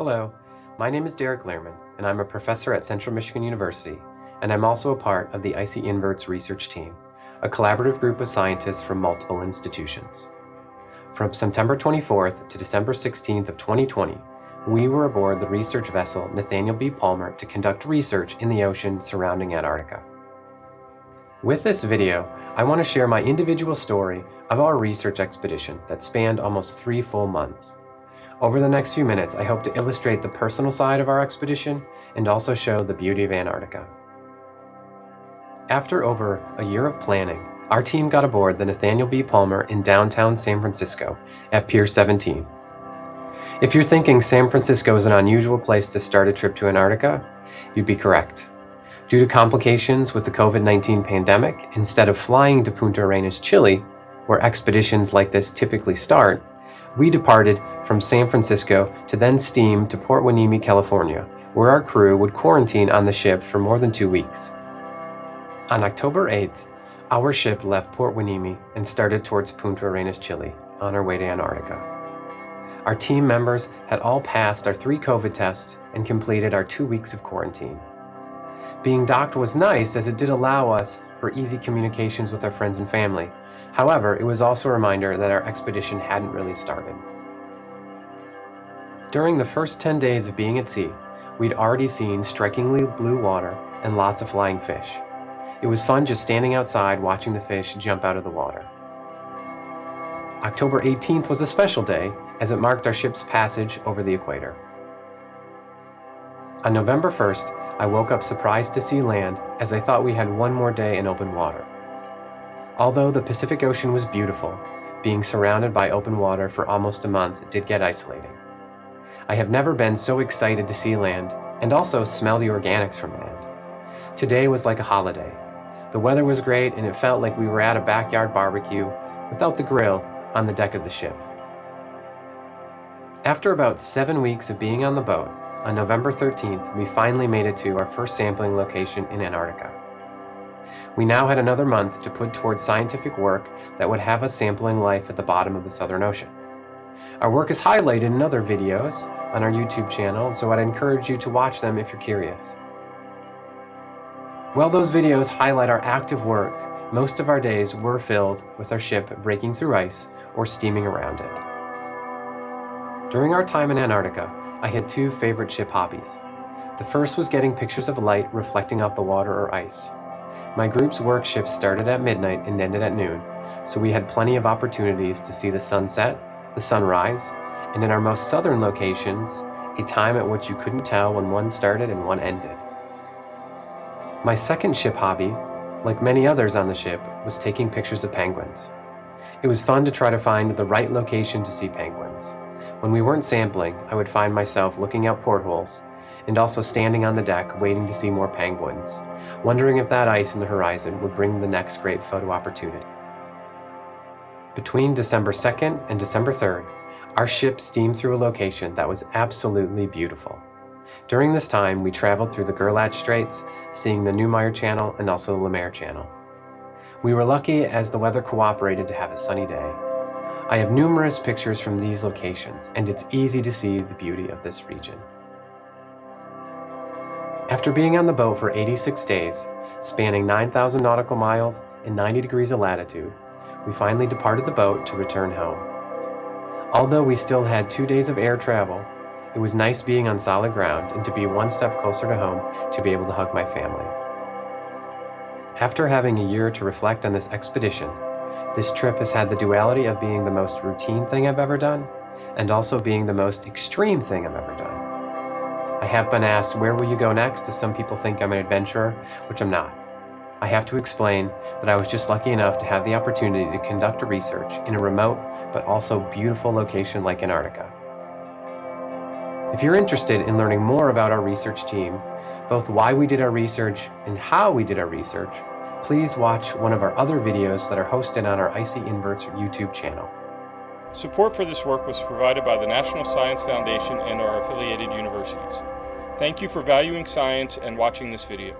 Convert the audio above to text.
Hello, my name is Deric Learman, and I'm a professor at Central Michigan University, and I'm also a part of the IcyInverts research team, a collaborative group of scientists from multiple institutions. From September 24th to December 16th of 2020, we were aboard the research vessel Nathaniel B. Palmer to conduct research in the ocean surrounding Antarctica. With this video, I want to share my individual story of our research expedition that spanned almost 3 full months. Over the next few minutes, I hope to illustrate the personal side of our expedition and also show the beauty of Antarctica. After over a year of planning, our team got aboard the Nathaniel B. Palmer in downtown San Francisco at Pier 17. If you're thinking San Francisco is an unusual place to start a trip to Antarctica, you'd be correct. Due to complications with the COVID-19 pandemic, instead of flying to Punta Arenas, Chile, where expeditions like this typically start, we departed from San Francisco to then steam to Port Hueneme, California, where our crew would quarantine on the ship for more than 2 weeks. On October 8th, our ship left Port Hueneme and started towards Punta Arenas, Chile, on our way to Antarctica. Our team members had all passed our 3 COVID tests and completed our 2 weeks of quarantine. Being docked was nice as it did allow us for easy communications with our friends and family. However, it was also a reminder that our expedition hadn't really started. During the first 10 days of being at sea, we'd already seen strikingly blue water and lots of flying fish. It was fun just standing outside watching the fish jump out of the water. October 18th was a special day as it marked our ship's passage over the equator. On November 1st, I woke up surprised to see land as I thought we had one more day in open water. Although the Pacific Ocean was beautiful, being surrounded by open water for almost a month did get isolating. I have never been so excited to see land and also smell the organics from land. Today was like a holiday. The weather was great and it felt like we were at a backyard barbecue without the grill on the deck of the ship. After about 7 weeks of being on the boat, on November 13th, we finally made it to our first sampling location in Antarctica. We now had another month to put towards scientific work that would have us sampling life at the bottom of the Southern Ocean. Our work is highlighted in other videos on our YouTube channel, so I'd encourage you to watch them if you're curious. While those videos highlight our active work, most of our days were filled with our ship breaking through ice or steaming around it. During our time in Antarctica, I had 2 favorite ship hobbies. The first was getting pictures of light reflecting off the water or ice. My group's work shift started at midnight and ended at noon, so we had plenty of opportunities to see the sunset, the sunrise, and in our most southern locations, a time at which you couldn't tell when one started and one ended. My second ship hobby, like many others on the ship, was taking pictures of penguins. It was fun to try to find the right location to see penguins. When we weren't sampling, I would find myself looking out portholes and also standing on the deck waiting to see more penguins, wondering if that ice in the horizon would bring the next great photo opportunity. Between December 2nd and December 3rd, our ship steamed through a location that was absolutely beautiful. During this time, we traveled through the Gerlache Straits, seeing the Neumayer Channel and also the Lemaire Channel. We were lucky as the weather cooperated to have a sunny day. I have numerous pictures from these locations, and it's easy to see the beauty of this region. After being on the boat for 86 days, spanning 9,000 nautical miles and 90 degrees of latitude, we finally departed the boat to return home. Although we still had 2 days of air travel, it was nice being on solid ground and to be one step closer to home to be able to hug my family. After having a year to reflect on this expedition, this trip has had the duality of being the most routine thing I've ever done and also being the most extreme thing I've ever done. I have been asked, where will you go next, as some people think I'm an adventurer, which I'm not. I have to explain that I was just lucky enough to have the opportunity to conduct research in a remote but also beautiful location like Antarctica. If you're interested in learning more about our research team, both why we did our research and how we did our research, please watch one of our other videos that are hosted on our IcyInverts YouTube channel. Support for this work was provided by the National Science Foundation and our affiliated universities. Thank you for valuing science and watching this video.